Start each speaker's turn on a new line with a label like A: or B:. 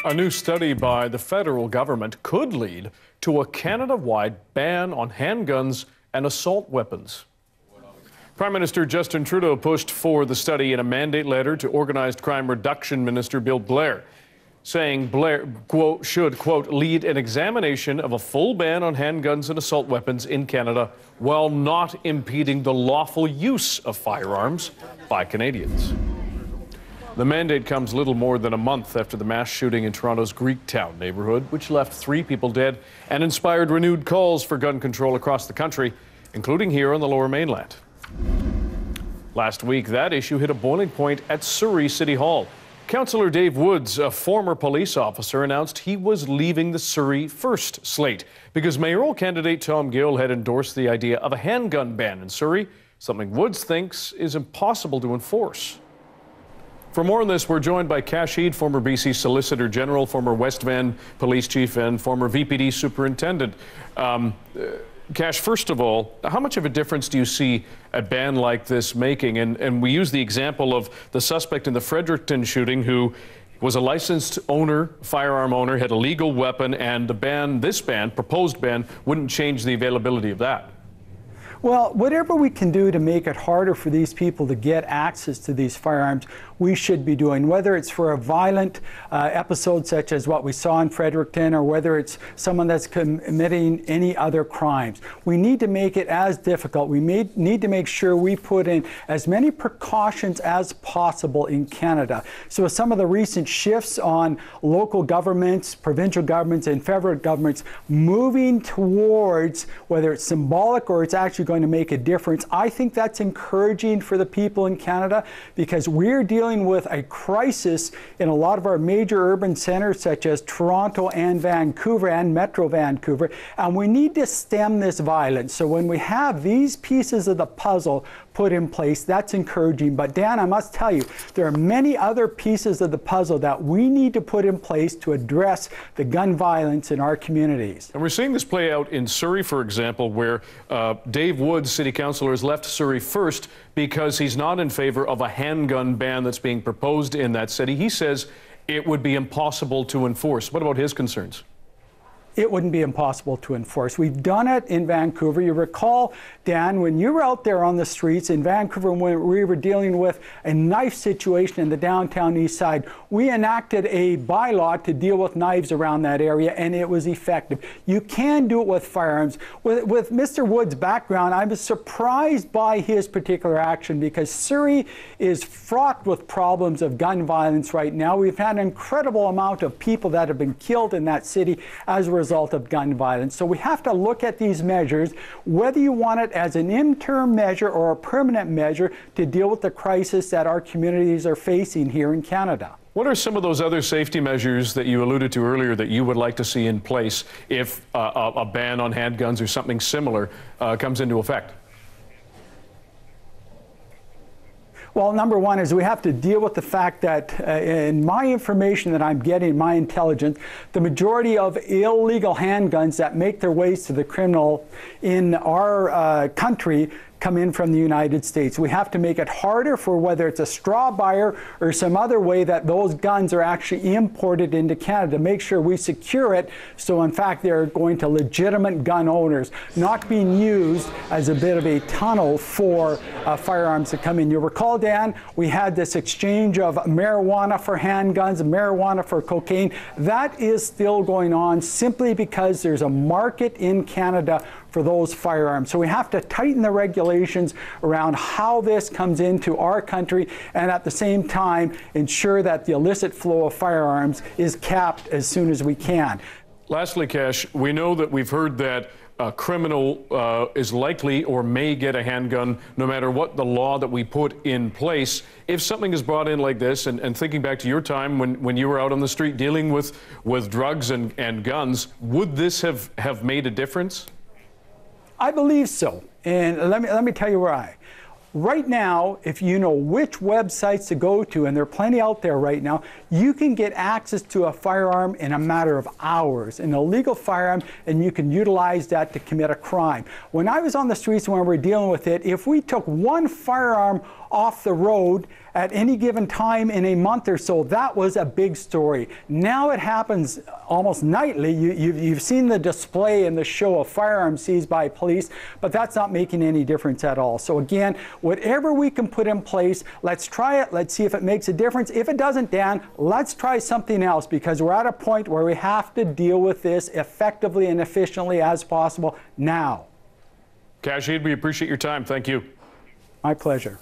A: A new study by the federal government could lead to a Canada-wide ban on handguns and assault weapons. Prime Minister Justin Trudeau pushed for the study in a mandate letter to Organized Crime Reduction Minister Bill Blair, saying Blair, quote, should, quote, lead an examination of a full ban on handguns and assault weapons in Canada while not impeding the lawful use of firearms by Canadians. The mandate comes little more than a month after the mass shooting in Toronto's Greektown neighborhood, which left 3 people dead and inspired renewed calls for gun control across the country, including here on the Lower Mainland. Last week, that issue hit a boiling point at Surrey City Hall. Councillor Dave Woods, a former police officer, announced he was leaving the Surrey First slate because mayoral candidate Tom Gill had endorsed the idea of a handgun ban in Surrey, something Woods thinks is impossible to enforce. For more on this, we're joined by Cash Heed, former BC Solicitor General, former West Van Police Chief, and former VPD Superintendent. Cash, first of all, how much of a difference do you see a ban like this making? And we use the example of the suspect in the Fredericton shooting who was a licensed owner, firearm owner, had a legal weapon, and the ban, this ban, proposed ban, wouldn't change the availability of that.
B: Well, whatever we can do to make it harder for these people to get access to these firearms, we should be doing, whether it's for a violent episode such as what we saw in Fredericton, or whether it's someone that's committing any other crimes. We need to make it as difficult. We need to make sure we put in as many precautions as possible in Canada. So with some of the recent shifts on local governments, provincial governments, and federal governments moving towards whether it's symbolic or it's actually going to make a difference, I think that's encouraging for the people in Canada, because we're dealing with a crisis in a lot of our major urban centers such as Toronto and Vancouver and Metro Vancouver, and we need to stem this violence. So when we have these pieces of the puzzle put in place, that's encouraging. But Dan, I must tell you, there are many other pieces of the puzzle that we need to put in place to address the gun violence in our communities.
A: And we're seeing this play out in Surrey, for example, where Dave Woods, City Councillor, has left Surrey First because he's not in favor of a handgun ban that's being proposed in that city. He says it would be impossible to enforce. What about his concerns?
B: It wouldn't be impossible to enforce. We've done it in Vancouver. You recall, Dan, when you were out there on the streets in Vancouver when we were dealing with a knife situation in the downtown east side, we enacted a bylaw to deal with knives around that area, and it was effective. You can do it with firearms. With Mr. Wood's background, I was surprised by his particular action, because Surrey is fraught with problems of gun violence right now. We've had an incredible amount of people that have been killed in that city as a result of gun violence. So we have to look at these measures, whether you want it as an interim measure or a permanent measure, to deal with the crisis that our communities are facing here in Canada.
A: What are some of those other safety measures that you alluded to earlier that you would like to see in place if a ban on handguns or something similar comes into effect?
B: Well, number one is we have to deal with the fact that in my information that I'm getting, my intelligence, the majority of illegal handguns that make their ways to the criminal in our country come in from the United States. We have to make it harder for whether it's a straw buyer or some other way that those guns are actually imported into Canada. Make sure we secure it so in fact they're going to legitimate gun owners, not being used as a bit of a tunnel for firearms to come in. You'll recall, Dan, we had this exchange of marijuana for handguns, marijuana for cocaine. That is still going on simply because there's a market in Canada for those firearms. So we have to tighten the regulations around how this comes into our country, and at the same time ensure that the illicit flow of firearms is capped as soon as we can.
A: Lastly, Cash, we know that we've heard that a criminal is likely or may get a handgun no matter what the law that we put in place. If something is brought in like this, and thinking back to your time when you were out on the street dealing with drugs and guns, would this have made a difference?
B: I believe so, and let me tell you why. Right now, if you know which websites to go to, and there are plenty out there right now, you can get access to a firearm in a matter of hours, an illegal firearm, and you can utilize that to commit a crime. When I was on the streets when we were dealing with it, if we took one firearm off the road at any given time in a month or so, that was a big story. Now it happens almost nightly. You've seen the display and the show of firearms seized by police, but that's not making any difference at all. So again, whatever we can put in place, let's try it. Let's see if it makes a difference. If it doesn't, Dan, let's try something else, because we're at a point where we have to deal with this effectively and efficiently as possible now.
A: Kashid, we appreciate your time. Thank you.
B: My pleasure.